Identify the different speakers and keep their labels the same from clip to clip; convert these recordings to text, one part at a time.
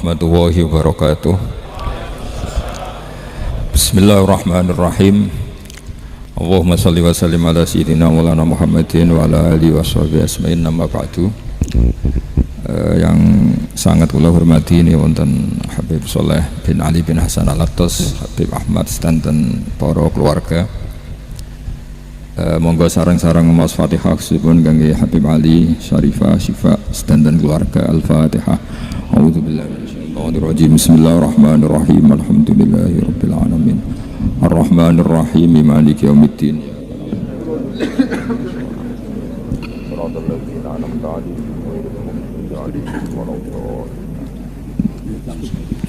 Speaker 1: warahmatullahi wabarakatuh. Bismillahirrahmanirrahim. Allahumma salli wa sallim ala sayyidina maulana Muhammadin wa ala alihi wa sahbihi asma'in, nama ba'du. Yang sangat kula hormati ini wonten Habib Soleh bin Ali bin Hasan Al-Attas, Habib Ahmad sedanten para keluarga. Monggo sarang-sarang mas Fatihah sebelum kangge Habib Ali Syarifah Syifa sedanten keluarga. Al-Fatihah. A'udzubillahi minasyaitonir rajim. Bismillahirrahmanirrahim. Alhamdulillahirabbil alamin. Arrahmanirrahim. Maliki yaumiddin.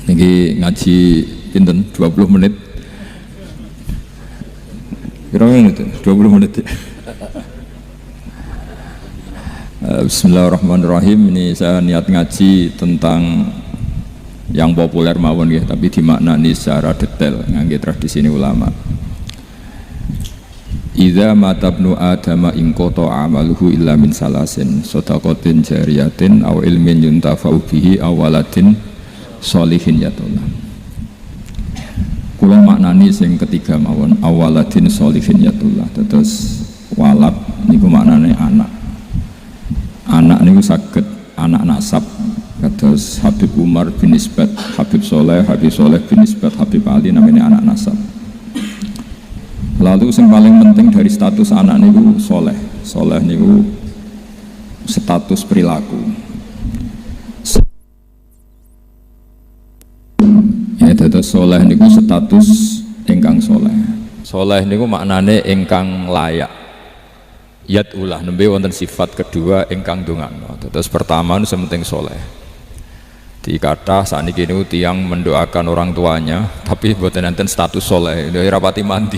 Speaker 1: Niki ngaji pinten 20 menit. Kira-kira itu 20 menit. Bismillahirrahmanirrahim. Ini saya niat ngaji tentang yang populer mawon ya, tapi dimaknani secara detail ngangge tradisi ini ulama. Idza matabnu adama in qata amaluhu illa min salasin shadaqatin jariyatin aw ilmin yuntafa'u bihi aw waladin sholihin yatullah. Kula maknani sing ketiga mawon, awaladin sholihin yatullah. Terus walad niku maknane anak. Anak niku saged anak nasab. Terus Habib Umar bin Isbat, Habib Soleh bin Isbat, Habib Ali namanya anak nasab. Lalu yang paling penting dari status anak niku soleh. Soleh niku status perilaku. Ya, terus soleh niku status ingkang soleh. Soleh niku maknane ingkang layak. Yat ulah nembe wonten sifat kedua ingkang dongakno. Terus pertama nu sementing soleh. Dikata saat ini tiang mendoakan orang tuanya, tapi buatan enten status soleh, dari rapati mandi.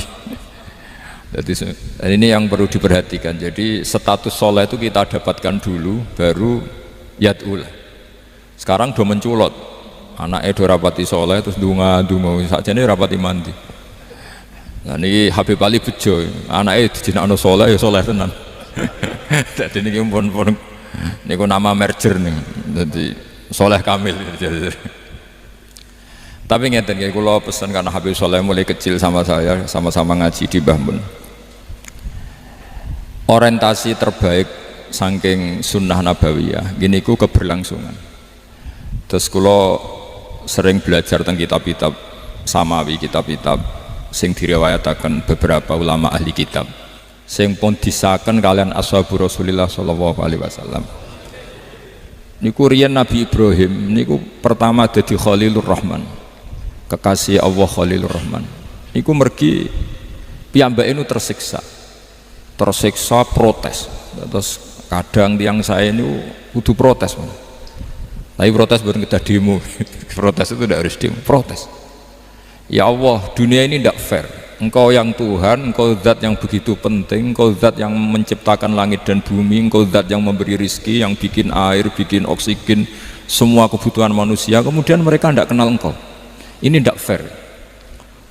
Speaker 1: Jadi ini yang perlu diperhatikan. Jadi status soleh itu kita dapatkan dulu, baru yad'ul. Sekarang do menculot, anaknya do rapati soleh, terus dunga saja ini rapati mandi. Nah ini Habib Ali bejo, anaknya dijinakno soleh, ya soleh tenan. Jadi ini pun ini nama merger nih. Jadi soleh kamil. Tapi ngeten nggih, kula pesan karena Habib Soleh mulai kecil sama saya, sama-sama ngaji di Mbah Mun. Orientasi terbaik saking sunnah nabawiyah gini ku keberlangsungan. Terus kula sering belajar tentang kitab-kitab samawi, kitab-kitab sing diriwayataken beberapa ulama ahli kitab sing pun disahkan kalian ashabu Rasulillah sallallahu alaihi wasallam. Niku riyen Nabi Ibrahim niku pertama dadi Khalilur Rahman, kekasih Allah Khalilur Rahman. Niku mergi piyambake nu tersiksa protes. Terus kadang tiang saya ini kudu protes, tapi protes bukan kita demo. Protes itu tidak harus demo, protes. Ya Allah, dunia ini tidak fair. Engkau yang Tuhan, engkau zat yang begitu penting, engkau zat yang menciptakan langit dan bumi, engkau zat yang memberi rizki, yang bikin air, bikin oksigen, semua kebutuhan manusia, kemudian mereka tidak kenal engkau. Ini tidak fair.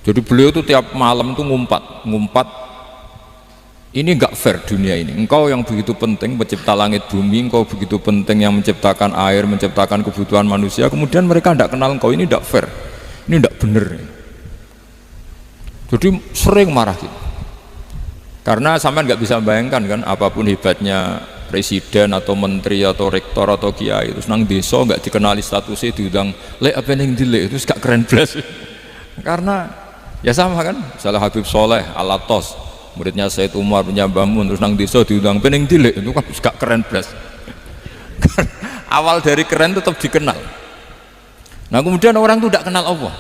Speaker 1: Jadi beliau itu tiap malam itu ngumpat, ini enggak fair dunia ini. Engkau yang begitu penting pencipta langit bumi, engkau begitu penting yang menciptakan air, menciptakan kebutuhan manusia, kemudian mereka tidak kenal engkau, ini tidak fair, ini tidak benar. Jadi sering marah gitu. Karena sampean nggak bisa bayangkan kan, apapun hebatnya presiden atau menteri atau rektor atau kiai, terus nang desa nggak dikenali statusnya, diundang lek apa yang dilek, itu gak keren belas. Karena ya sama kan, misalnya Habib Soleh Al-Attas, muridnya Said Umar punya Mbah Mun, terus nang desa diundang peneng dilek, itu kan gak keren belas. Awal dari keren tetap dikenal. Nah kemudian orang itu tidak kenal Allah.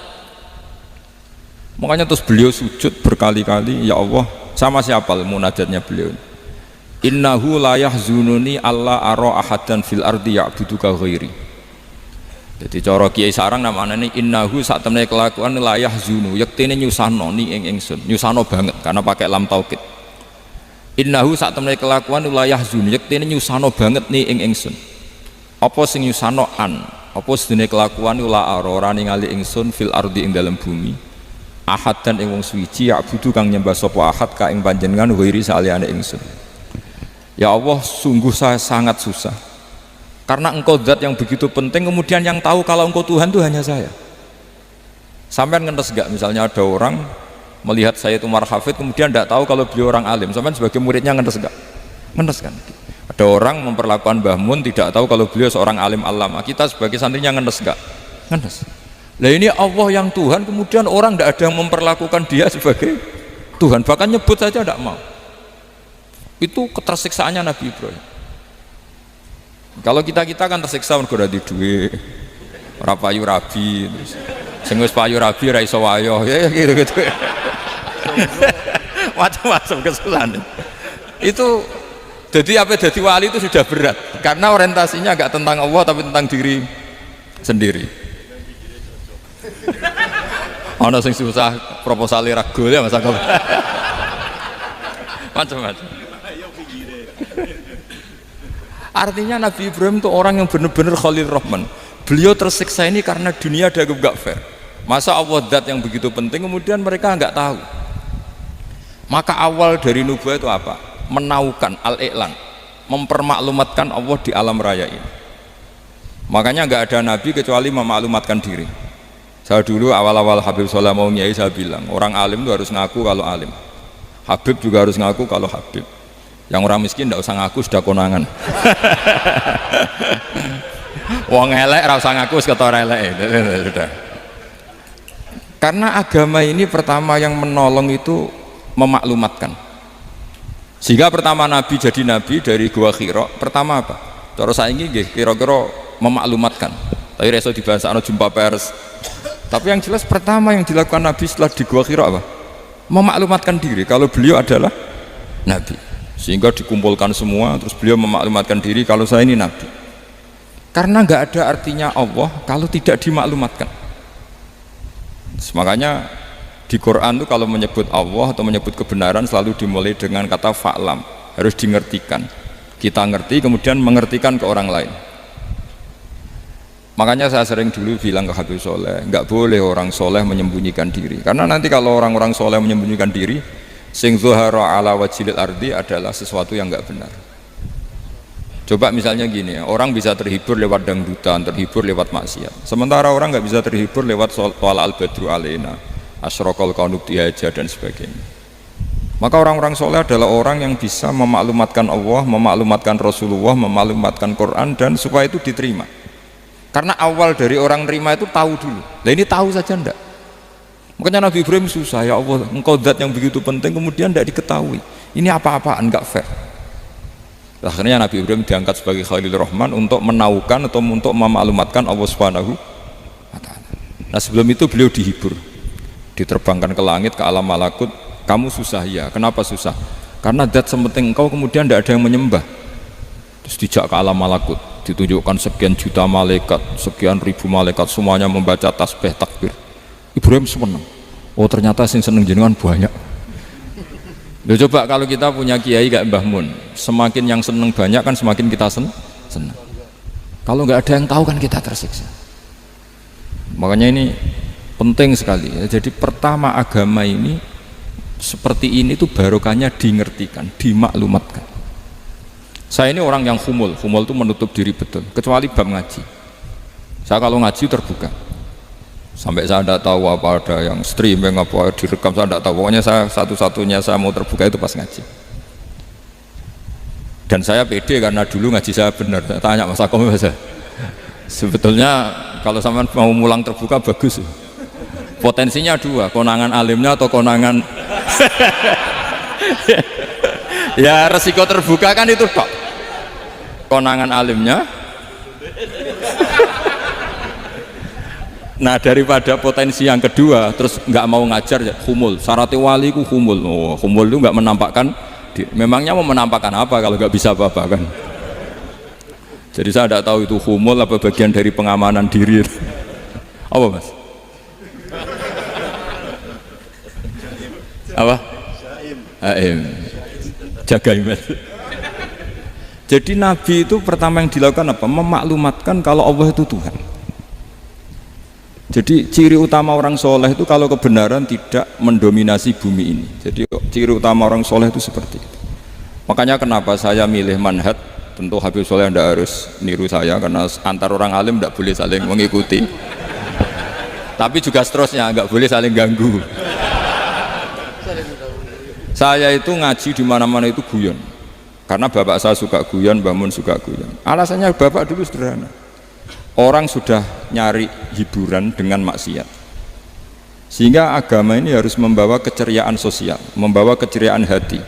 Speaker 1: Makanya terus beliau sujud berkali-kali, ya Allah, sama siapa munajatnya beliau, innahu la yahzununi alla ara ahadan fil ardi ya'buduka ghairi. Jadi cara kiai sarang namanya ini innahu sak temene kelakuan la yahzunu, yektene nyusano ni ingsun, nyusano banget karena pakai lam taukid. Innahu sak temene kelakuan la yahzunu, yektene nyusano banget ni ingsun. Apa sing nyusano an? Apa sedene kelakuan la ara ora ningali ingsun fil ardi ing dalam bumi. Ahad dan ing wong suci ya'budu kang nyembah sapa ahad ka ing panjenengan ghairi saliyane ingsun. Ya Allah, sungguh saya sangat susah Karena engkau zat yang begitu penting, kemudian yang tahu kalau engkau Tuhan itu hanya saya. Sampean ngenes gak misalnya ada orang melihat saya itu Umar Hafid kemudian tidak tahu kalau beliau orang alim, sampean sebagai muridnya ngenes gak? Ngenes kan? Ada orang memperlakukan Mbah Mun tidak tahu kalau beliau seorang alim alama, kita sebagai santrinya ngenes gak? Ngenes. Lah ini Allah yang Tuhan, kemudian orang tidak ada yang memperlakukan dia sebagai Tuhan, bahkan nyebut saja tidak mau. Itu ketersiksaannya Nabi Ibrahim. Kalau kita kan tersiksa mergo di duit, ora payu rabi, terus sing wis payu rabi ra iso wayo, ya gitu. Macam-macam kesalahan. Itu jadi apa, jadi wali itu sudah berat karena orientasinya agak tentang Allah tapi tentang diri sendiri. Ana sing susah proposale ra gol ya Mas Angkop. Macam-macam. Artinya Nabi Ibrahim itu orang yang benar-benar Khalil Rahman. Beliau tersiksa ini karena dunia dianggap gak fair. Masa Allah zat yang begitu penting kemudian mereka nggak tahu. Maka awal dari nubuah itu apa? Menaukan, al-i'lan, mempermaklumatkan Allah di alam raya ini. Makanya nggak ada nabi kecuali memaklumatkan diri. Saya dulu awal-awal Habib Soleh mau nyai, saya bilang orang alim itu harus ngaku kalau alim, Habib juga harus ngaku kalau Habib. Yang orang miskin tidak usah ngaku, sudah konangan. Wong elek ora usah ngaku, ketor elek. Sudah. Karena agama ini pertama yang menolong itu memaklumatkan. Sehingga pertama Nabi jadi Nabi dari Gua Hira, pertama apa? Cara saiki nggih kira-kira memaklumatkan. Tapi reso dibahasakno jumpa pers. Tapi yang jelas pertama yang dilakukan Nabi setelah di Gua Hira apa? Memaklumatkan diri kalau beliau adalah Nabi. Sehingga dikumpulkan semua, terus beliau memaklumatkan diri kalau saya ini Nabi. Karena nggak ada artinya Allah kalau tidak dimaklumatkan. Makanya di Quran itu kalau menyebut Allah atau menyebut kebenaran selalu dimulai dengan kata fa'lam, harus dimengertikan. Kita ngerti kemudian mengertikan ke orang lain. Makanya saya sering dulu bilang ke Habib Soleh, nggak boleh orang soleh menyembunyikan diri. Karena nanti kalau orang-orang soleh menyembunyikan diri, sing zuhara ala wajhil ardi adalah sesuatu yang nggak benar. Coba misalnya gini, orang bisa terhibur lewat dangdutan, terhibur lewat maksiat. Sementara orang nggak bisa terhibur lewat soal al-badru alaina, asyraqal kaunu dihaja dan sebagainya. Maka orang-orang soleh adalah orang yang bisa memaklumatkan Allah, memaklumatkan Rasulullah, memaklumatkan Quran, dan supaya itu diterima. Karena awal dari orang terima itu tahu dulu. Nah ini tahu saja enggak. Makanya Nabi Ibrahim susah, ya Allah, engkau zat yang begitu penting kemudian tidak diketahui. Ini apa-apaan, enggak fair. Akhirnya Nabi Ibrahim diangkat sebagai Khalil Rahman untuk menaukan atau untuk memaklumatkan Allah Subhanahu wa ta'ala. Nah sebelum itu beliau dihibur, diterbangkan ke langit, ke alam malakut. Kamu susah ya, kenapa susah? Karena zat sepenting engkau kemudian tidak ada yang menyembah. Terus dijak ke alam malakut, ditunjukkan sekian juta malaikat, sekian ribu malaikat, semuanya membaca tasbih takbir. Ibrahim senang. Oh ternyata yang seneng jenengan banyak. Loh, coba kalau kita punya kiai kayak Mbah Mun, semakin yang seneng banyak kan semakin kita senang. Kalau nggak ada yang tahu kan kita tersiksa. Makanya ini penting sekali ya. Jadi pertama agama ini seperti ini tuh barokahnya dingertikan, dimaklumatkan. Saya ini orang yang humul itu menutup diri betul, kecuali bab ngaji. Saya kalau ngaji terbuka. Sampai saya tidak tahu apa ada yang streaming apa direkam, saya tidak tahu. Pokoknya saya satu-satunya saya mau terbuka itu pas ngaji. Dan saya pede karena dulu ngaji saya benar. Saya tanya Mas Akom, sebetulnya kalau sampean mau mulang terbuka bagus. Potensinya dua, konangan alimnya atau konangan. Ya resiko terbuka kan itu kok. Konangan alimnya. Nah daripada potensi yang kedua terus nggak mau ngajar ya humul, syaratnya wali ku humul. Oh, humul itu nggak menampakkan, memangnya mau menampakkan apa kalau nggak bisa apa-apa kan. Jadi saya tidak tahu itu humul apa bagian dari pengamanan diri. Apa Mas? Apa? Haim. Jaga iman. Jadi Nabi itu pertama yang dilakukan apa? Memaklumatkan kalau Allah itu Tuhan. Jadi ciri utama orang soleh itu kalau kebenaran tidak mendominasi bumi ini. Jadi ciri utama orang soleh itu seperti itu. Makanya kenapa saya milih manhaj tentu Habib Soleh tidak harus niru saya karena antar orang alim tidak boleh saling mengikuti. Tapi juga seterusnya nggak boleh saling ganggu. Saya itu ngaji di mana-mana itu guyon. Karena bapak saya suka guyon, Mbah Mun suka guyon. Alasannya bapak dulu sederhana. Orang sudah nyari hiburan dengan maksiat. Sehingga agama ini harus membawa keceriaan sosial, membawa keceriaan hati.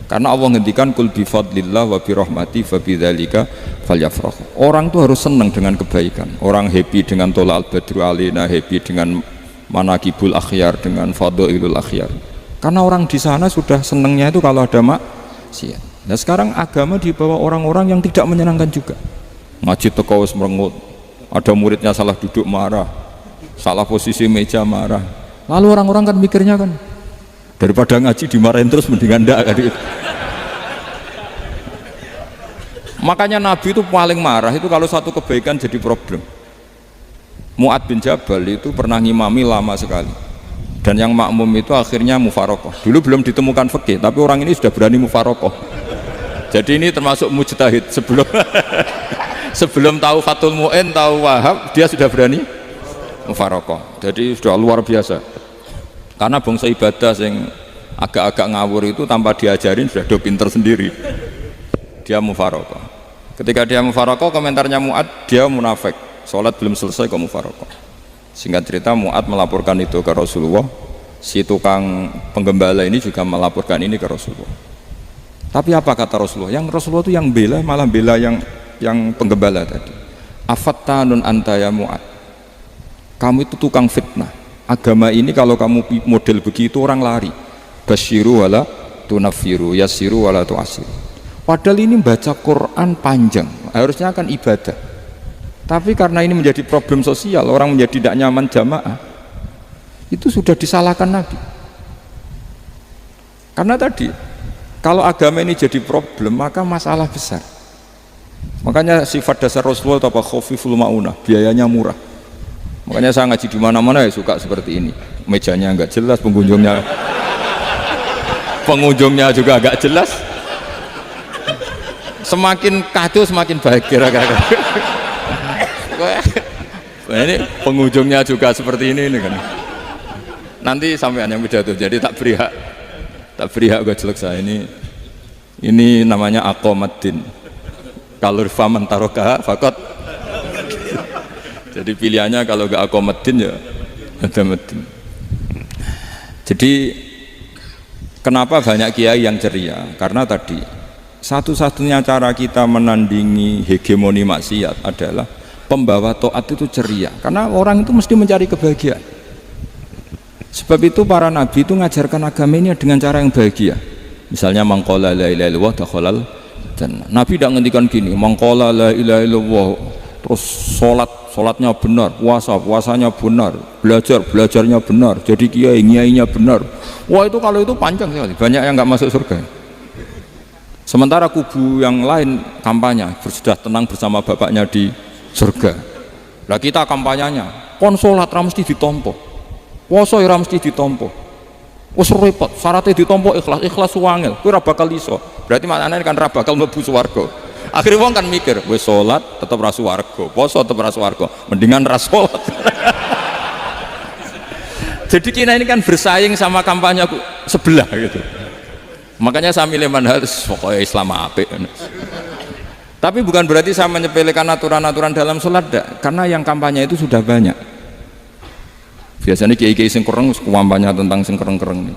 Speaker 1: Karena Allah ngendikan kul bi fadlillah wa bi rahmati fa bidzalika falyafrahu. Orang tuh harus senang dengan kebaikan. Orang happy dengan tolal badru alina, happy dengan manaqibul akhyar, dengan fadhailul akhyar. Karena orang di sana sudah senangnya itu kalau ada maksiat. Nah sekarang agama dibawa orang-orang yang tidak menyenangkan juga. Ngaji teko wis merengut. Ada muridnya salah duduk marah, salah posisi meja marah. Lalu orang-orang kan mikirnya kan daripada ngaji dimarahin terus mendingan ndak kan. Makanya Nabi itu paling marah itu kalau satu kebaikan jadi problem. Mu'ad bin Jabal itu pernah ngimami lama sekali. Dan yang makmum itu akhirnya mufarokoh. Dulu belum ditemukan fikih, tapi orang ini sudah berani mufarokoh. Jadi ini termasuk mujtahid sebelum sebelum tahu Fathul Mu'in, tahu Wahab, dia sudah berani mufarokoh. Jadi sudah luar biasa. Karena bangsa ibadah yang agak-agak ngawur itu tanpa diajarin sudah do pinter sendiri. Dia mufarokoh. Ketika dia mufarokoh, komentarnya Mu'ad, dia munafik. Sholat belum selesai kok mufarokoh. Singkat cerita Mu'ad melaporkan itu ke Rasulullah. Si tukang penggembala ini juga melaporkan ini ke Rasulullah. Tapi apa kata Rasulullah? Yang Rasulullah itu yang bela, malah bela yang penggembala tadi. Afattanun anta ya Mu'ad. Kamu itu tukang fitnah. Agama ini kalau kamu model begitu orang lari. Basyiru wala tunafiru, yassiru wala tu'asiru. Padahal ini baca Quran panjang, harusnya akan ibadah. Tapi karena ini menjadi problem sosial, orang menjadi tidak nyaman jamaah, itu sudah disalahkan Nabi. Karena tadi, kalau agama ini jadi problem, maka masalah besar. Makanya sifat dasar Rasulullah itu apa? Khafiful ma'unah, biayanya murah. Makanya saya ngaji di mana-mana ya suka seperti ini. Mejanya enggak jelas, pengunjungnya juga agak jelas. Semakin kacau semakin baik kira-kira. Ini pengunjungnya juga seperti ini kan. Nanti sampean yang pidato, jadi tak beri hak gue jelek saya ini namanya aqomaddin. Kalau faman taroka fakot. Jadi pilihannya kalau gak aqomaddin ya ada medin. Jadi kenapa banyak kiai yang ceria? Karena tadi satu-satunya cara kita menandingi hegemoni maksiat adalah pembawa taat itu ceria. Karena orang itu mesti mencari kebahagiaan. Sebab itu para nabi itu mengajarkan agama ini dengan cara yang bahagia. Misalnya mangqala la ilaha illallah dakhalal jannah. Nabi tidak ngendikan gini, mangqala la ilaha illallah terus salatnya benar, puasanya benar, belajarnya benar, jadi kiainya benar. Wah itu kalau itu panjang sekali, banyak yang nggak masuk surga. Sementara kubu yang lain kampanye sudah tenang bersama bapaknya di surga. Nah kita kampanyenya konsolat mesti ditompo, poso ora mesti ditompo. Wes repot, syaratnya ditompo ikhlas wangel, kowe ora bakal iso. Berarti maknane kan ora bakal mlebu swarga. Akhirnya wong kan mikir, wes salat tetep ra swarga, poso tetep ra swarga, mendingan ra salat. Jadi kita ini kan bersaing sama kampanye sebelah gitu. Makanya saya milih manhaj pokoknya Islam apik. Tapi bukan berarti saya menyepelekan aturan-aturan dalam sholat, karena yang kampanye itu sudah banyak. Biasanya kiai-kiai sing kereng kampanye tentang sing kereng-kereng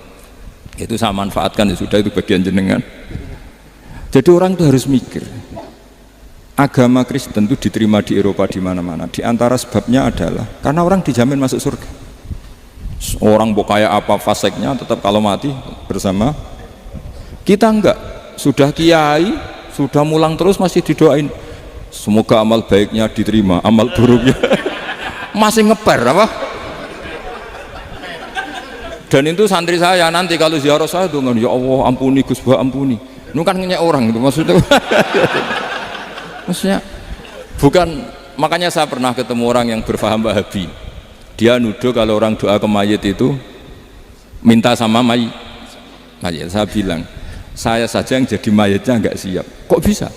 Speaker 1: itu saya manfaatkan, ya sudah, itu bagian jenengan. Jadi orang itu harus mikir. Agama Kristen itu diterima di Eropa di mana-mana. Di antara sebabnya adalah karena orang dijamin masuk surga. Orang kayak apa faseknya tetap kalau mati bersama. Kita enggak, sudah kiai, sudah mulang terus masih didoain semoga amal baiknya diterima, amal buruknya masih ngeper apa? Dan itu santri saya nanti kalau ziarah saya tuh, ya Allah ampuni Gus Bah ampuni. Itu kan ngenyek orang itu maksudnya. Maksudnya bukan, makanya saya pernah ketemu orang yang berfaham Wahabi. Dia nuduh kalau orang doa ke mayit itu minta sama mayit. Saya bilang, saya saja yang jadi mayatnya enggak siap. Kok bisa?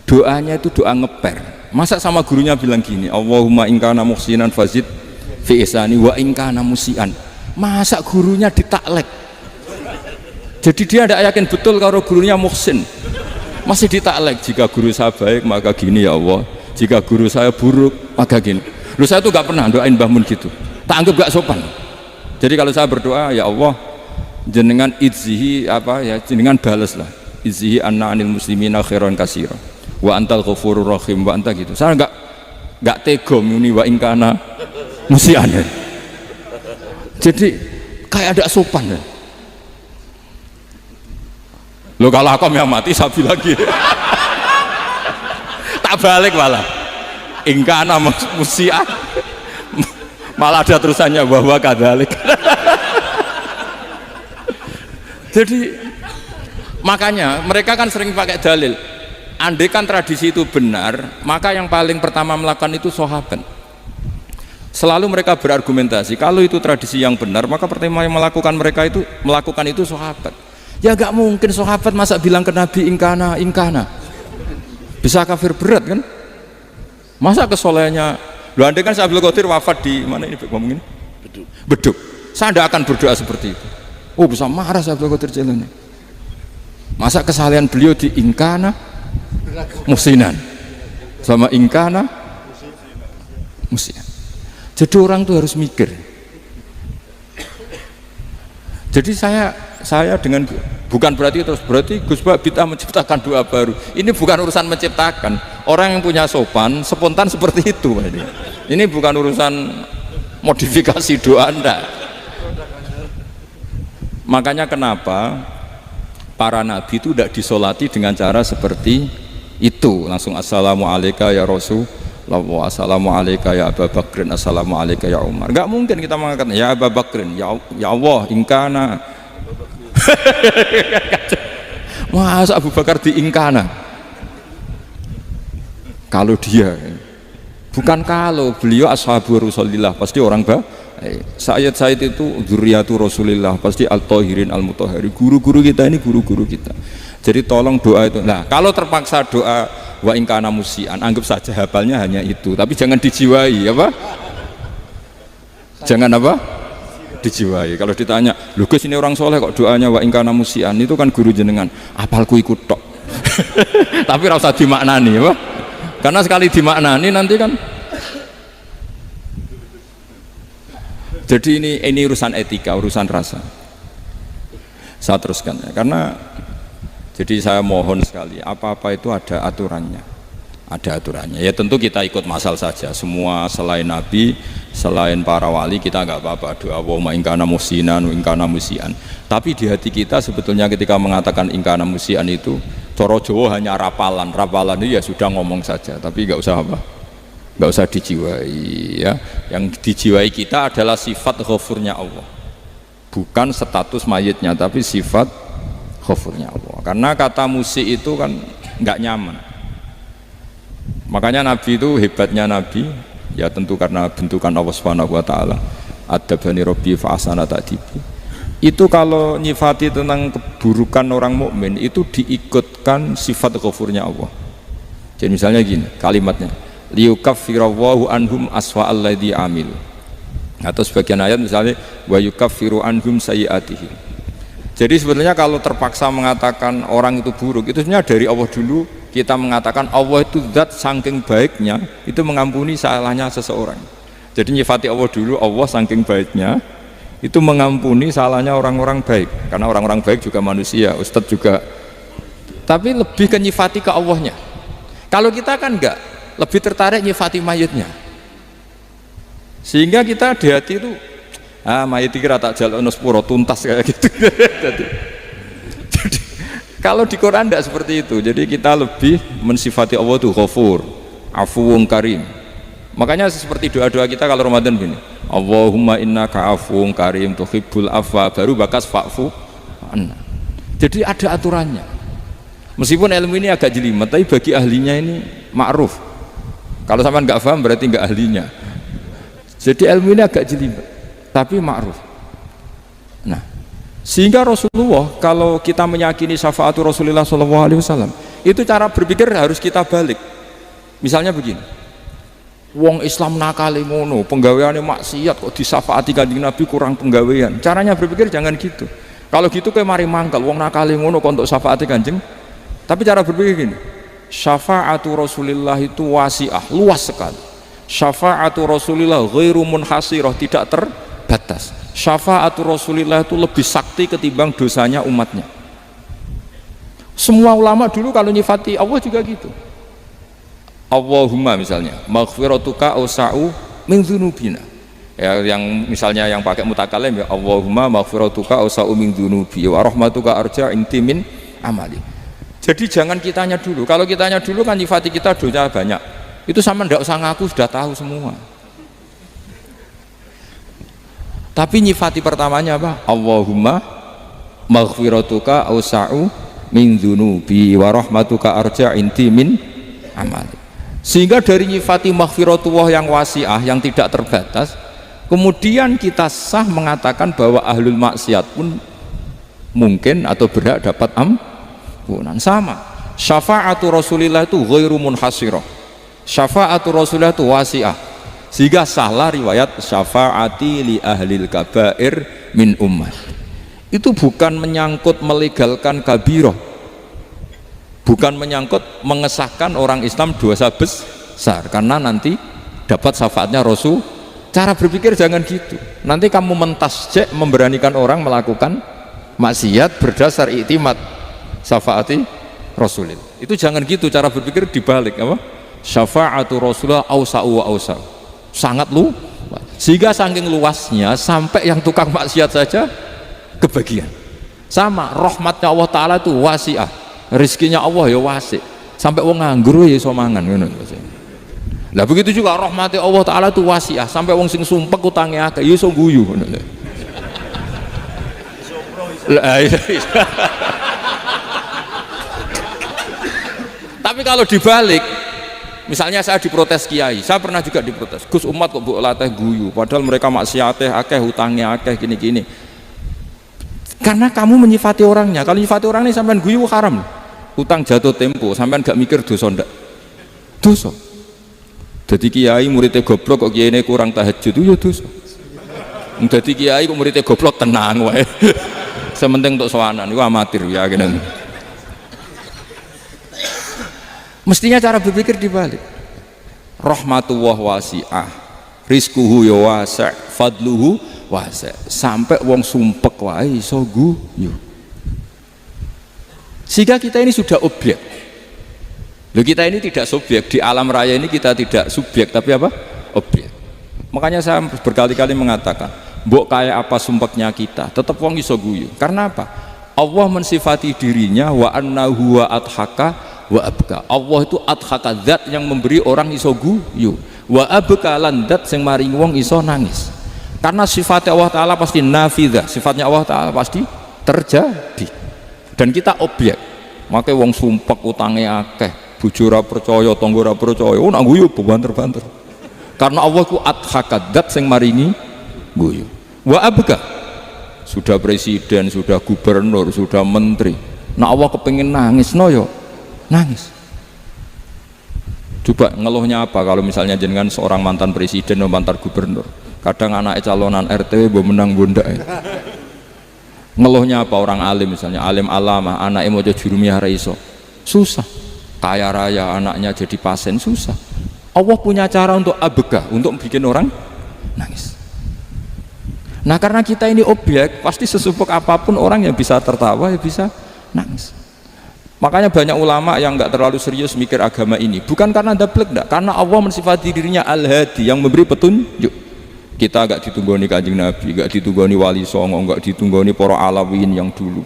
Speaker 1: doanya itu doa ngeper. Masa sama gurunya bilang gini, Allahumma in kana muhsinan fazid fi ihsani wa in kana musian. Masa gurunya ditaklek. Jadi dia tidak yakin betul kalau gurunya muhsin, masih ditaklek. Jika guru saya baik maka gini ya Allah, jika guru saya buruk maka gini. Lu saya tuh gak pernah doain Mbah Mun gitu, tak anggap gak sopan. Jadi kalau saya berdoa, ya Allah jenengan izzihi apa ya, jenengan balas lah, izzihi anna anil muslimina khairan katsira wa antal ghafurur rahim wa anta gitu. Saya gak tega muni wa in kana musian. Jadi kayak ada sopan ya. Lo kalau aku yang mati sapi lagi tak balik malah ingkana musian, malah ada terusannya bahwa kadalik. Jadi makanya mereka kan sering pakai dalil, andai kan tradisi itu benar maka yang paling pertama melakukan itu sahabat. Selalu mereka berargumentasi kalau itu tradisi yang benar maka pertama yang melakukan itu sahabat. Ya gak mungkin sahabat masa bilang ke Nabi ingkana bisa kafir berat kan, masa kesolehannya lu. Andai kan Abdul Qadir wafat di mana ini ngomongin Beduk, saya tidak akan berdoa seperti itu. Oh bisa marah Abdul Qadir Jailani, masa kesalahan beliau di ingkana musinan sama ingkana musian. Jadi orang tuh harus mikir. Jadi saya dengan bukan berarti Gus Bak bid'ah menciptakan doa baru. Ini bukan urusan menciptakan. Orang yang punya sopan spontan seperti itu. Ini bukan urusan modifikasi doa Anda. Makanya kenapa para nabi itu tidak disolati dengan cara seperti itu, langsung assalamualaikum ya Rasulullah, assalamualaikum ya Abu Bakrin, assalamualaikum ya Umar. Enggak mungkin kita mengatakan ya Abu Bakrin, ya Allah ingkana. Masa Abu Bakar diingkana? Kalau dia bukan, kalau beliau ashabu Rasulillah pasti orang Sayyid itu dzurriyyatu Rasulillah, pasti al-tahirin al-mutahhari. Guru-guru kita ini guru-guru kita. Jadi tolong doa itu. Nah, kalau terpaksa doa wa in kana musian, anggap saja hafalnya hanya itu, tapi jangan dijiwai apa? Jangan apa? Dijiwai. Kalau ditanya, "Lho Gus, ini orang soleh kok doanya wa in kana musian?" Itu kan guru jenengan, apalku ikut tok. Tapi ora usah dimaknani apa? Karena sekali dimaknani nanti kan. Jadi ini urusan etika, urusan rasa. Saya teruskan ya, karena jadi saya mohon sekali, apa-apa itu ada aturannya. Ada aturannya. Ya tentu kita ikut masal saja. Semua selain Nabi, selain para wali kita nggak apa-apa doa Allahumma in kana musinan wa in kana musian. Tapi di hati kita sebetulnya ketika mengatakan in kana musian itu coro Jawa hanya rapalan. Rapalan itu ya sudah ngomong saja, tapi nggak usah apa? Nggak usah dijiwai ya. Yang dijiwai kita adalah sifat ghafurnya Allah, bukan status mayitnya, tapi sifat ghafurnya Allah. Karena kata musik itu kan nggak nyaman. Makanya Nabi itu hebatnya Nabi ya tentu karena bentukan Allah Subhanahu wa taala. Adabani Rabbi fa ahsana ta'dibi. Itu kalau nyifati tentang keburukan orang mukmin itu diikutkan sifat ghafurnya Allah. Jadi misalnya gini kalimatnya, liyukaffirawwahu anhum aswa alladzi amil. Atau sebagian ayat misalnya wa yukaffiru anhum sayyi'atihim. Jadi sebetulnya kalau terpaksa mengatakan orang itu buruk, itu sebenarnya dari Allah dulu kita mengatakan Allah itu zat saking baiknya itu mengampuni salahnya seseorang. Jadi nyifati Allah dulu, Allah saking baiknya itu mengampuni salahnya orang-orang baik, karena orang-orang baik juga manusia, Ustadz juga. Tapi lebih ke nyifati ke Allahnya. Kalau kita kan enggak, lebih tertarik nyifati mayitnya, sehingga kita di hati itu mayit kira tak jalan sepuro tuntas kayak gitu. jadi kalau di Quran tidak seperti itu. Jadi kita lebih mensifati Allah itu ghafur, afuwun karim. Makanya seperti doa-doa kita kalau Ramadan gini, Allahumma innaka afuwun karim tuhibbul afwa, baru bakas fa'fu anna. Jadi ada aturannya. Meskipun ilmu ini agak jelimet, tapi bagi ahlinya ini ma'ruf. Kalau sampean nggak paham berarti nggak ahlinya. Jadi ilmu ini agak jelimet, tapi ma'ruf. Nah, sehingga Rasulullah kalau kita meyakini syafaat Rasulullah SAW, Itu cara berpikir harus kita balik. Misalnya begini, wong Islam nakali ngono, penggaweane maksiat kok disafaati Kanjeng Nabi kurang penggawean. Caranya berpikir jangan gitu. Kalau gitu kayak mari mangkal, wong nakali ngono kok untuk syafaati Kanjeng. Tapi cara berpikir gini, syafaatu Rasulillah itu wasi'ah, luas sekali. Syafaatu Rasulillah ghairu munhasirah, tidak terbatas. Syafaatu Rasulillah itu lebih sakti ketimbang dosanya umatnya. Semua ulama dulu kalau nyifati Allah juga gitu. Allahumma misalnya maghfiratuka awsa'u min dzunubina. Ya, yang misalnya yang pakai mutakalim ya Allahumma maghfiratuka awsa'u min dzunubi wa rahmatuka arja inti min amali. Jadi jangan kitanya dulu. Kalau kitanya dulu kan nyifati kita dosa banyak. Itu sama ndak usah ngaku sudah tahu semua. Tapi nyifati pertamanya apa? Allahumma maghfiratuka awsa'u min dzunubi wa rahmatuka arja inti min amali. Sehingga dari nyifati maghfiratullah yang wasi'ah, yang tidak terbatas, kemudian kita sah mengatakan bahwa ahlul maksiat pun mungkin atau berhak dapat ampunan. Sama syafaatu Rasulillah itu ghairu munhasirah, syafaatu Rasulillah itu wasi'ah, sehingga sahlah riwayat syafaati li ahlil kabair min ummah. Itu bukan menyangkut melegalkan kabirah, bukan menyangkut mengesahkan orang Islam dosa besar karena nanti dapat syafaatnya Rasul. Cara berpikir jangan gitu, nanti kamu mentasjek memberanikan orang melakukan maksiat berdasar iktimat syafaati Rasulillah. Itu jangan gitu, cara berpikir dibalik apa? Syafaatu Rasulullah awsa'u wa awsa'u, sangat luas, sehingga saking luasnya sampai yang tukang maksiat saja kebagian. Sama rahmatnya Allah Ta'ala itu wasi'ah, rizkinya Allah ya wasi', sampai wong nganggur ya iso mangan ngono. Lah begitu juga rahmatnya Allah Ta'ala itu wasi'ah, sampai wong sing sumpek utange akeh ya iso guyu ngono. Tapi kalau dibalik, misalnya saya diprotes kiai, saya pernah juga diprotes, Gus umat kok mbok latih guyu padahal mereka maksiate akeh, utangnya akeh, gini-gini. Karena kamu menyifati orangnya. Kalau menyifati orangnya sampean guyu haram. Utang jatuh tempo, sampean gak mikir dosa ndak? Dosa. Jadi kiai muridnya goblok kok kiai kurang tahajud itu ya dosa. Jadi kiai kok muridnya goblok tenang wae. Sementing untuk sowanan itu amatir ya gini. Mestinya cara berpikir dibalik. Rahmatullah wasi'ah, rizquhu ya wasi', fadluhu wasi', sampai wong sumpek wae iso guyu. Sehingga kita ini sudah objek. Loh, kita ini tidak subjek di alam raya ini, kita tidak subjek tapi apa? Objek. Makanya saya berkali-kali mengatakan, mbok kayak apa sumpeknya kita, tetap wong iso guyu. Karena apa? Allah mensifati dirinya wa annahu wa adhaka wa abka. Allah itu adhaka, zat yang memberi orang iso guyu, wa abka lan zat sing maringi wong iso nangis. Karena sifatnya Allah Ta'ala pasti nafidah, sifatnya Allah Ta'ala pasti terjadi, dan kita objek. Makanya wong sumpek utange akeh, bojo ora percaya, tangga ora percaya, oh nak guyu banter-banter. Karena Allah ku adhaka, zat sing maringi guyu. Wa abka, sudah presiden, sudah gubernur, sudah menteri, nah Allah kepengin nangis no yo nangis. Coba ngeluhnya apa kalau misalnya jenengan seorang mantan presiden atau mantan gubernur, kadang anak calonan RT bo menang bunda. Ngeluhnya apa orang alim, misalnya alim alama, anaknya mau jadi jurumiyah raiso, susah. Kaya raya anaknya jadi pasien, susah. Allah punya cara untuk abegah, untuk bikin orang nangis. Nah karena kita ini objek, pasti sesumpuk apapun orang yang bisa tertawa ya bisa nangis. Makanya banyak ulama yang nggak terlalu serius mikir agama ini, bukan karena dablek, enggak, karena Allah mensifati dirinya Al-Hadi, yang memberi petunjuk. Kita nggak ditunggoni Kanjeng Nabi, nggak ditunggoni Wali Songo, nggak ditunggoni para alawin yang dulu,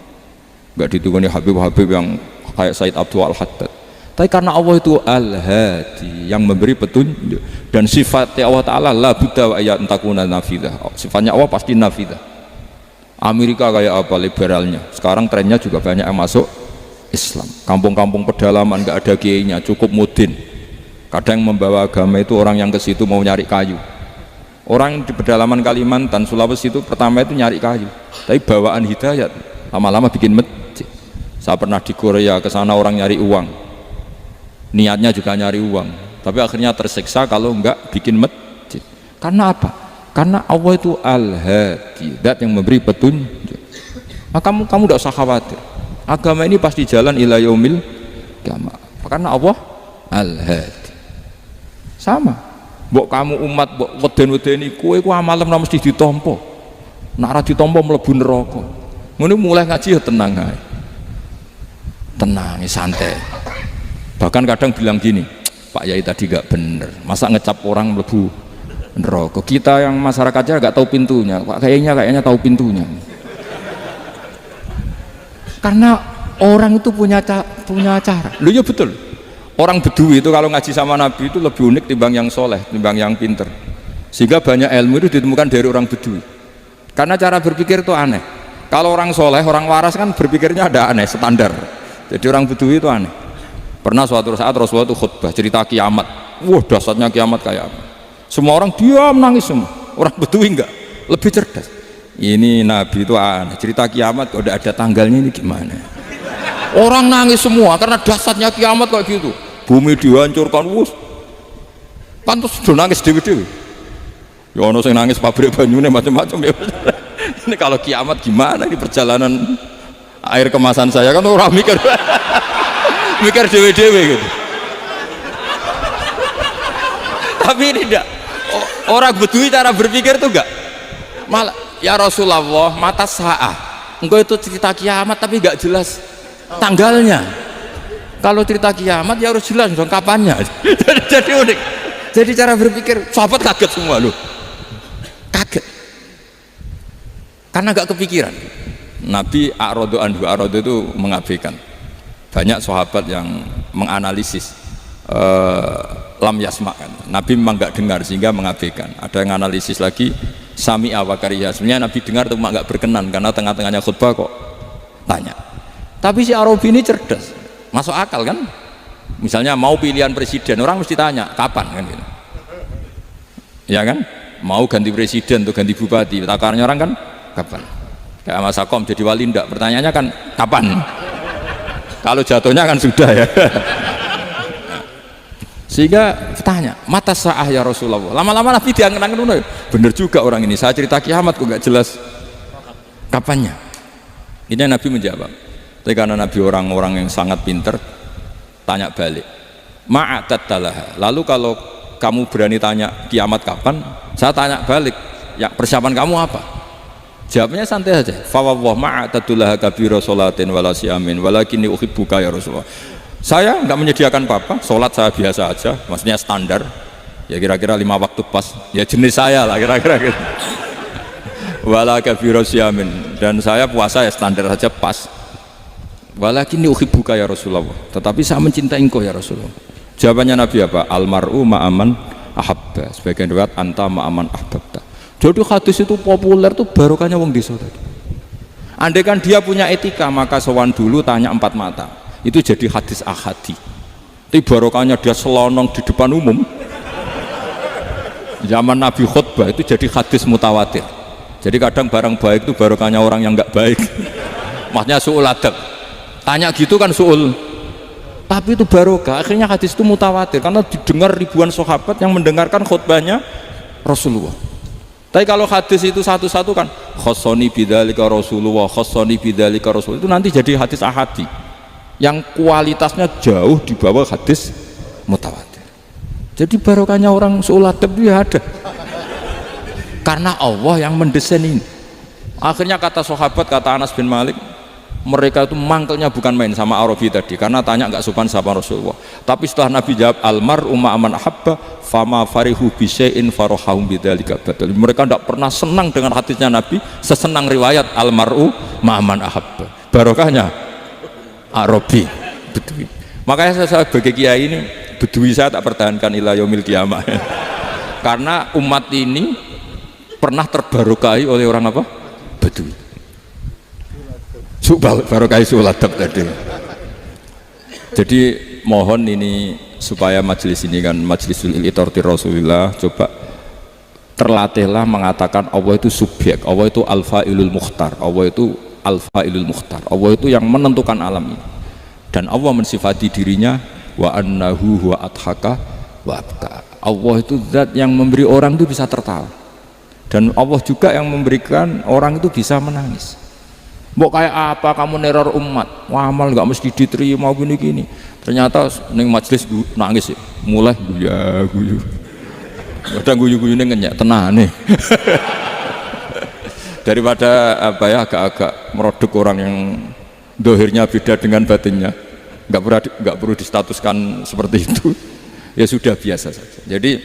Speaker 1: nggak ditunggoni Habib-Habib yang kayak Said Abdul Al-Haddad. Tapi karena Allah itu Al-Hadi, yang memberi petunjuk, dan sifatnya Allah Ta'ala la budda wa ayat takuna nafidah, sifatnya Allah pasti nafidah. Amerika kayak apa liberalnya, sekarang trennya juga banyak yang masuk Islam. Kampung-kampung pedalaman nggak ada kiainya, cukup mudin. Kadang membawa agama itu orang yang ke situ mau nyari kayu. Orang di pedalaman Kalimantan, Sulawesi itu pertama itu nyari kayu, tapi bawaan hidayat, lama-lama bikin masjid. Saya pernah di Korea, ke sana orang nyari uang, niatnya juga nyari uang, tapi akhirnya tersiksa kalau enggak bikin masjid. Karena apa? Karena Allah itu Al-Hadi, zat yang memberi petunjuk. Maka kamu tidak usah khawatir, agama ini pasti jalan ila yaumil qiyamah, karena Allah Al-Hadi. Sama mbok kamu umat mbok weden-wedeni kowe ku amalem ora mesti ditampa, nek ora ditampa mlebu neraka. Ngene mulai ngaji ya tenang ae, tenang santai. Bahkan kadang bilang gini, Pak Yai tadi gak bener, masa ngecap orang mlebu neraka. Kita yang masyarakatnya gak tahu pintunya, Pak kayaknya tahu pintunya. Karena orang itu punya cara. Loh ya betul. Orang Bedui itu kalau ngaji sama Nabi itu lebih unik timbang yang soleh, timbang yang pinter. Sehingga banyak ilmu itu ditemukan dari orang Bedui. Karena cara berpikir itu aneh. Kalau orang soleh, orang waras kan berpikirnya ada aneh, standar. Jadi orang Bedui itu aneh. Pernah suatu saat Rasulullah itu khutbah cerita kiamat. Wah dahsyatnya kiamat kayak apa? Semua orang diam nangis semua. Orang Bedui enggak, lebih cerdas. Ini Nabi itu aneh, cerita kiamat kalau udah ada tanggalnya ini gimana? Orang nangis semua karena dahsyatnya kiamat kayak gitu. Bumi dihancurkan, wus. Pantas sudah nangis dewi-dewi. Ya ono sing nangis pabrik banyune macam-macam ya. Ini kalau kiamat gimana ini perjalanan air kemasan saya kan orang mikir mikir dewi-dewi gitu. Tapi ini enggak. Orang Bedui cara berpikir tuh enggak. Malah ya Rasulullah mata sa'ah. Engkau itu cerita kiamat tapi enggak jelas tanggalnya. Kalau cerita kiamat ya harus jelas dong kapannya. Jadi unik. Jadi cara berpikir sahabat kaget semua loh. Kaget. Karena enggak kepikiran. Nabi a'radu anhu, a'radu itu mengabaikan. Banyak sahabat yang menganalisis lam yasma kan. Nabi memang enggak dengar sehingga mengabaikan. Ada yang analisis lagi sami'a wa kariha. Sebenarnya Nabi dengar itu enggak berkenan karena tengah-tengahnya khutbah kok tanya. Tapi si Arabi ini cerdas. Masuk akal kan? Misalnya mau pilihan presiden, orang mesti tanya kapan kan gitu. Ya kan? Mau ganti presiden atau ganti bupati, takarnya orang kan kapan? Kayak Mas Akom jadi wali ndak? Pertanyaannya kan kapan? Kalau jatuhnya kan sudah ya. Sehingga tanya, mata sa'ah ya Rasulullah. Lama-lama Nabi diangen-angen, bener juga orang ini. Saya cerita kiamat kok nggak jelas kapannya. Ini Nabi menjawab. Tapi karena Nabi orang-orang yang sangat pinter, tanya balik. Ma'atat talaha. Lalu kalau kamu berani tanya kiamat kapan, saya tanya balik. Ya persiapan kamu apa? Jawabnya santai saja. Fawwah ma'atatulaha kabira sholatin wala siamin walakinni uhibbuka ya Rasulullah. Saya enggak menyediakan apa-apa, sholat saya biasa aja, maksudnya standar. Ya kira-kira 5 waktu pas. Ya jenis saya lah kira-kira gitu. Wala kabira siamin, dan saya puasa ya standar saja pas. Walakinni uhibbuka ya Rasulullah. Tetapi saya mencintai engkau ya Rasulullah. Jawabannya Nabi apa? Almar'u ma'aman ahabba. Sebagian riwayat anta ma'aman ahbabta. Jadi hadis itu populer tuh barokahnya wong desa tadi. Andai kan dia punya etika maka sowan dulu tanya 4 mata. Itu jadi hadis ahadi. Tapi barokahnya dia selonong di depan umum. Zaman Nabi khutbah itu jadi hadis mutawatir. Jadi kadang barang baik itu barokahnya orang yang enggak baik. Maksudnya su'ul adab. Tanya gitu kan su'ul, tapi itu barokah. Akhirnya hadis itu mutawatir karena didengar ribuan sahabat yang mendengarkan khutbahnya Rasulullah. Tapi kalau hadis itu satu-satu kan khossoni bidzalika Rasulullah, khossoni bidzalika Rasulullah, itu nanti jadi hadis ahadi yang kualitasnya jauh di bawah hadis mutawatir. Jadi barokahnya orang su'ul adab itu ya ada karena Allah yang mendesain ini. Akhirnya kata sahabat, kata Anas bin Malik, mereka itu mangkelnya bukan main sama Arabi tadi karena tanya nggak sopan sama Rasulullah. Tapi setelah Nabi jawab almar'u ma'aman ahabba fama farihu bisyai'in farahahum bidzalika batal. Mereka tidak pernah senang dengan hadisnya Nabi sesenang riwayat almar'u ma'aman ahabba. Barokahnya Arabi Bedui. Makanya saya sebagai kiai ini Bedui saya tak pertahankan ila yaumil qiyamah. Karena umat ini pernah terbarokahi oleh orang apa? Bedui. Barokah suladab tadi. Jadi mohon ini supaya majelis ini kan majlisul iltorti Rasulullah, coba terlatihlah mengatakan Allah itu subjek, Allah itu al-fa'ilul mukhtar, Allah itu al-fa'ilul mukhtar, Allah itu yang menentukan alam ini. Dan Allah mensifati dirinya wa annahu huwa adhaka wa abka. Allah itu zat yang memberi orang itu bisa tertawa, dan Allah juga yang memberikan orang itu bisa menangis. Mbok kayak apa kamu neror umat, amal nggak mesti diterima gini-gini, ternyata neng majelis nangis ya, mulai guyu kadang guyu-guyune ngenyek tenane daripada apa ya, agak-agak merodok orang yang dohirnya beda dengan batinnya, nggak perlu distatuskan seperti itu. Ya sudah, biasa saja. Jadi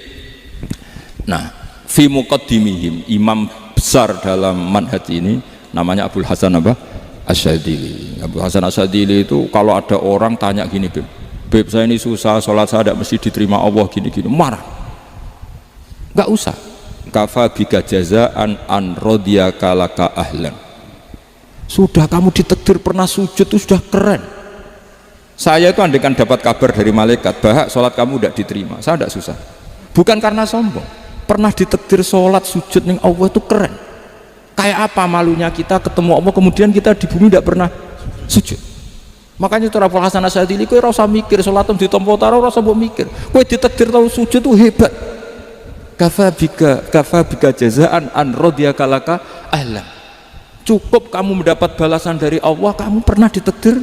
Speaker 1: nah, fi muqaddimihim, imam besar dalam manhaj ini namanya Abul Hasan apa? Asyadzili. Abul Hasan Asyadzili itu kalau ada orang tanya gini, Beb saya ini susah, sholat saya tidak mesti diterima Allah gini-gini, marah. Nggak usah. Kafa bika jazaan an radiyaka laka ahlan. Sudah kamu ditakdir pernah sujud itu sudah keren. Saya itu andaikan dapat kabar dari malaikat bahwa sholat kamu tidak diterima, saya tidak susah. Bukan karena sombong, pernah ditakdir sholat sujud ning Allah itu keren. Kayak apa malunya kita ketemu Allah kemudian kita di bumi tidak pernah sujud. Makanya itu Abul Hasan Asyadzili, kowe ora usah mikir sholatem ditampa taro, ora usah mbok mikir. Kowe ditakdir tahu sujud itu hebat. Kafa bika jazaan an radiyaka laka ahlan. Cukup kamu mendapat balasan dari Allah, kamu pernah ditakdir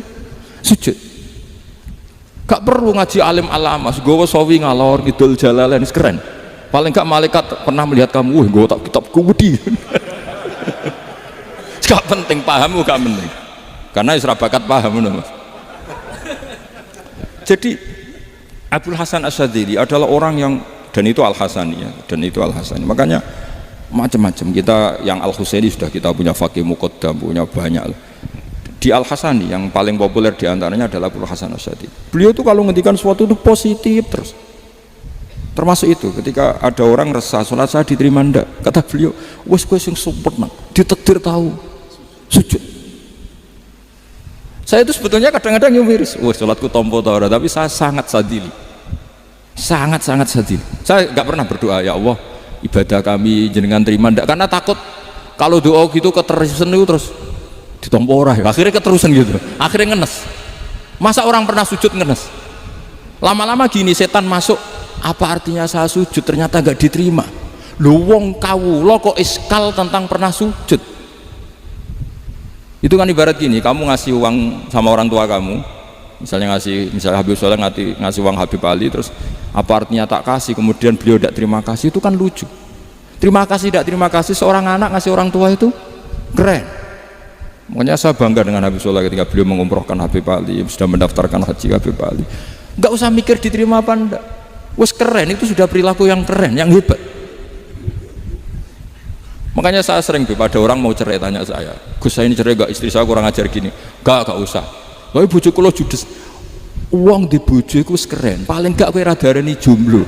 Speaker 1: sujud. Gak perlu ngaji alim alama, gowo sawi ngalor ngidul jalalain, keren. Paling gak malaikat pernah melihat kamu, gowo tak kitab kuwedi. Gak penting, pahammu gak penting. Karena isra bakat paham, Mas. Jadi Abul Hasan Asyadzili adalah orang yang, dan itu Al-Hasani ya, dan itu Al-Hasani. Makanya macam-macam, kita yang Al-Husaini sudah kita punya Faqih Muqaddam, punya banyak. Di Al-Hasani yang paling populer diantaranya adalah Abul Hasan Asyadzili. Beliau itu kalau ngendikan sesuatu itu positif terus. Termasuk itu ketika ada orang resah sholat saya diterima ndak, kata beliau, wes kowe sing sempurna ditakdir tahu sujud. Saya itu sebetulnya kadang-kadang miris, wes sholatku tompo ta ora, tapi saya sangat sadili, sangat sadili. Saya nggak pernah berdoa ya Allah ibadah kami jenengan terima ndak, karena takut kalau doa gitu keterusan itu terus ditompo ora ya, akhirnya keterusan gitu, akhirnya ngenes. Masa orang pernah sujud ngenes? Lama-lama gini setan masuk, apa artinya saya sujud ternyata gak diterima. Lu wong kawula kok iskal tentang pernah sujud. Itu kan ibarat gini, kamu ngasih uang sama orang tua kamu, misalnya Habib Soleh ngasih uang Habib Ali, terus apa artinya tak kasih, kemudian beliau tidak terima kasih, itu kan lucu. Terima kasih tidak terima kasih, seorang anak ngasih orang tua itu keren. Makanya saya bangga dengan Habib Soleh ketika beliau mengumrohkan Habib Ali, sudah mendaftarkan haji Habib Ali. Nggak usah mikir diterima apa enggak, wes keren, itu sudah perilaku yang keren, yang hebat. Makanya saya sering pada orang mau cerai tanya saya, Gus saya ini cerai gak, istri saya kurang ajar gini. Gak usah, tapi bojoku lo judes. Uang di bojoku keren, paling gak kowe radarani jomblo.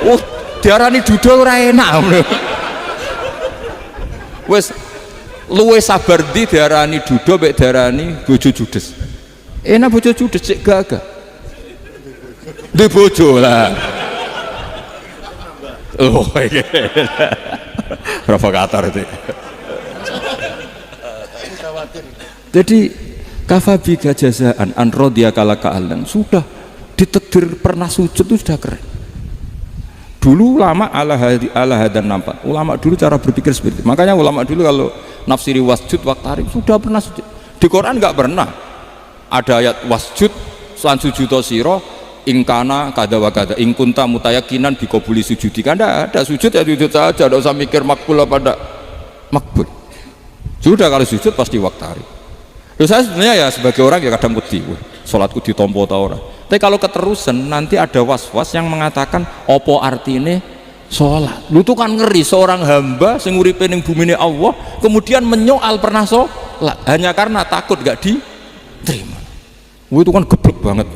Speaker 1: Oh, diarani duda ora enak. Wes luwe sabar di diarani duda mek diarani bojo judes. Enak bojo judes cek gagah. Di bojo lah. Oh, provokator itu. Jadi kafabi jazaan an radiyaka laka ahlan, sudah ditakdir pernah sujud itu sudah keren. Dulu ulama ala hadan nampak, ulama dulu cara berpikir seperti itu. Makanya ulama dulu kalau nafsiri wasjud waqtarib sudah pernah sujud. Di Quran nggak pernah ada ayat wasjud lan sujudo siro ingkana kada wa kada ingkunta mutayakinan bikobuli sujudi, kan ada sujud ya sujud saja, tidak usah mikir makbul apa tidak makbul. Sudah kalau sujud pasti waqtarib. Terus saya sebenarnya ya sebagai orang ya kadang wedi, sholatku ditompo ta ora. Tapi kalau keterusan nanti ada was-was yang mengatakan opo artine sholat. Lu tuh kan ngeri seorang hamba sing uripe ning bumine Allah kemudian menyoal pernah sholat hanya karena takut gak diterima. Itu kan geblek banget.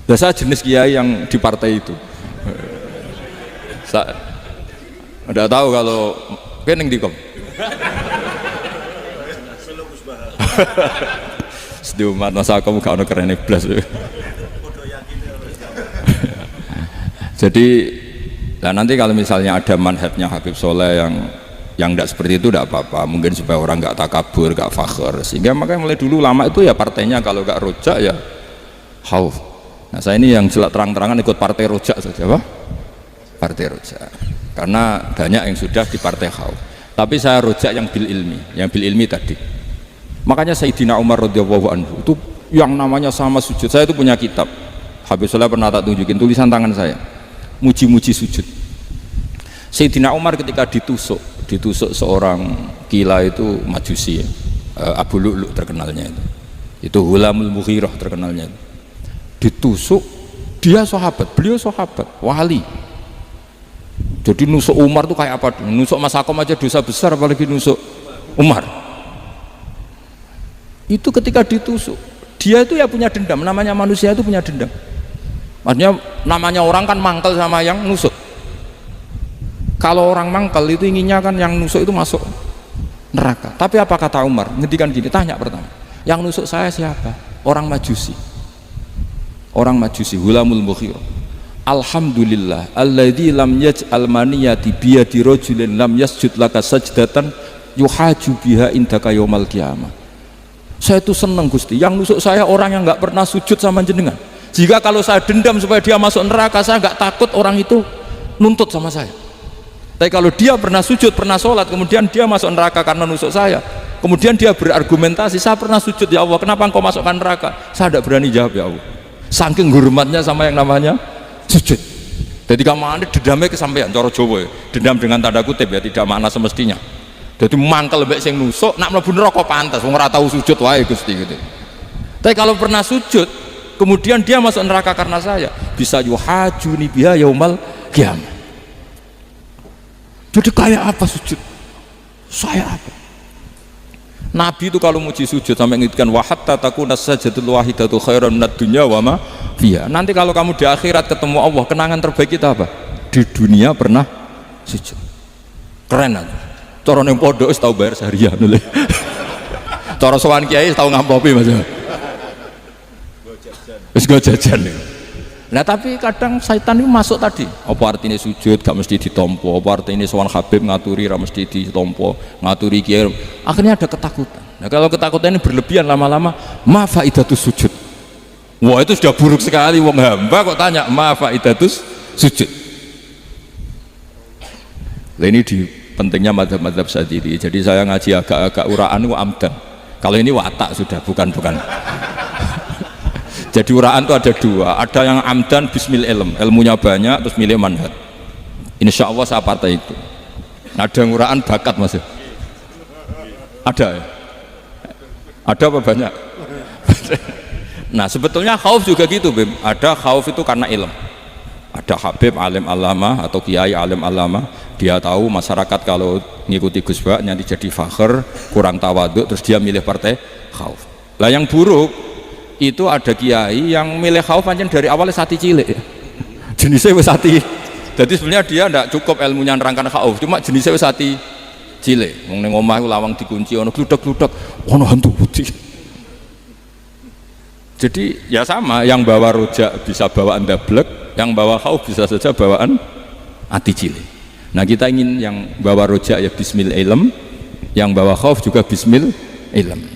Speaker 1: Saya jenis kiai yang di partai itu. Saya udah tahu kalau kening dikom. Sediumat masa kamu gak ada keren iblis. Jadi, nah nanti kalau misalnya ada manhajnya Habib Soleh yang yang tidak seperti itu tidak apa-apa, mungkin supaya orang nggak takabur, nggak fakhr, sehingga makanya mulai dulu lama itu ya partainya kalau nggak rojak ya khauf. Nah saya ini yang terang-terangan ikut partai rojak saja, apa? Partai rojak, karena banyak yang sudah di partai khauf, tapi saya rojak yang bil ilmi tadi. Makanya Sayyidina Umar radhiyallahu anhu itu yang namanya sama sujud, saya itu punya kitab, Habib Soleh pernah tak tunjukin tulisan tangan saya, muji-muji sujud. Sayyidina Umar ketika ditusuk seorang gila itu Majusi ya, Abu Lu'lu' terkenalnya itu Hulamul Mughirah terkenalnya itu. Ditusuk, dia sahabat, beliau sahabat wali, jadi nusuk Umar tuh kayak apa, nusuk Mas Akom aja dosa besar apalagi nusuk Umar. Itu ketika ditusuk dia itu ya punya dendam, namanya manusia itu punya dendam, maksudnya namanya orang kan mangkel sama yang nusuk. Kalau orang mangkel itu inginnya kan yang nusuk itu masuk neraka. Tapi apa kata Umar? Ngendikan gini, tanya pertama, yang nusuk saya siapa? Orang Majusi. Orang Majusi, Hulamul Mughirah. Alhamdulillah alladzi lam yaj'al maniyati biyadi rajulin lam yasjud laka sajdatan yuhaju biha indaka yaumal qiyamah. Saya itu senang Gusti, yang nusuk saya orang yang nggak pernah sujud sama jenengan. Jika kalau saya dendam supaya dia masuk neraka, saya nggak takut orang itu nuntut sama saya. Tapi kalau dia pernah sujud, pernah sholat, kemudian dia masuk neraka karena nusuk saya, kemudian dia berargumentasi, saya pernah sujud ya Allah, kenapa engkau masukkan neraka? Saya tidak berani jawab ya Allah, saking hormatnya sama yang namanya sujud. Jadi kamu dendamnya kesampaian, coro Jawa ya, dendam dengan tanda kutip ya, tidak makna semestinya. Jadi mangkel mbek sing nusuk, nak mlebu neraka pantas, wong ora tau sujud wae Gusti gitu. Tapi kalau pernah sujud, kemudian dia masuk neraka karena saya, bisa yuhajuni biha yaumal qiyamah. Jadi kayak apa sujud? Saya apa? Nabi itu kalau muji sujud sampai ngingetkan wa hatta takuna sajdatul wahidatu khairan minad dunya wa ma fiha. Nanti kalau kamu di akhirat ketemu Allah, kenangan terbaik kita apa? Di dunia pernah sujud. Keren aja. Cara ning pondok wis tau bayar seharian lho. Cara sowan kiai tau ngampopi Mas. Wis go jajan. Nah tapi kadang syaitan itu masuk tadi, apa artinya sujud gak mesti ditompo, apa artinya sowan Habib ngaturi gak mesti ditompo, ngaturi kiai, akhirnya ada ketakutan. Nah kalau ketakutan ini berlebihan lama-lama, ma faidatus sujud. Wah itu sudah buruk sekali, wong hamba kok tanya ma faidatus sujud. Nah ini di pentingnya mazhab-mazhab Syadzili. Jadi saya ngaji agak-agak uraan itu amdan, kalau ini watak sudah, bukan jadi uraan itu ada dua, ada yang amdan bismil ilm, ilmunya banyak terus milih manhaj, insya Allah saya partai itu. Ada yang uraan bakat Mas, ada ya? Ada apa banyak? Nah sebetulnya khauf juga gitu Bim, ada khauf itu karena ilm, ada Habib alim alama atau kiai alim alama, dia tahu masyarakat kalau ngikuti Gus Bak nanti jadi fakhr, kurang tawaduk, terus dia milih partai khauf. Lah yang buruk itu ada kiai yang milih khauf pancen dari awalnya sati cilik ya. Jenisnya wis sati, jadi sebenarnya dia tidak cukup ilmunya nerangkan khauf, cuma jenisnya wis sati cilik. Wong ning omah lawang dikunci, ono gludak-gludak, ono hantu putih. Jadi ya sama, yang bawa rojak bisa bawaan dablek, yang bawa khauf bisa saja bawaan ati cilik. Nah kita ingin yang bawa rojak ya bismil ilm, yang bawa khauf juga bismil ilm.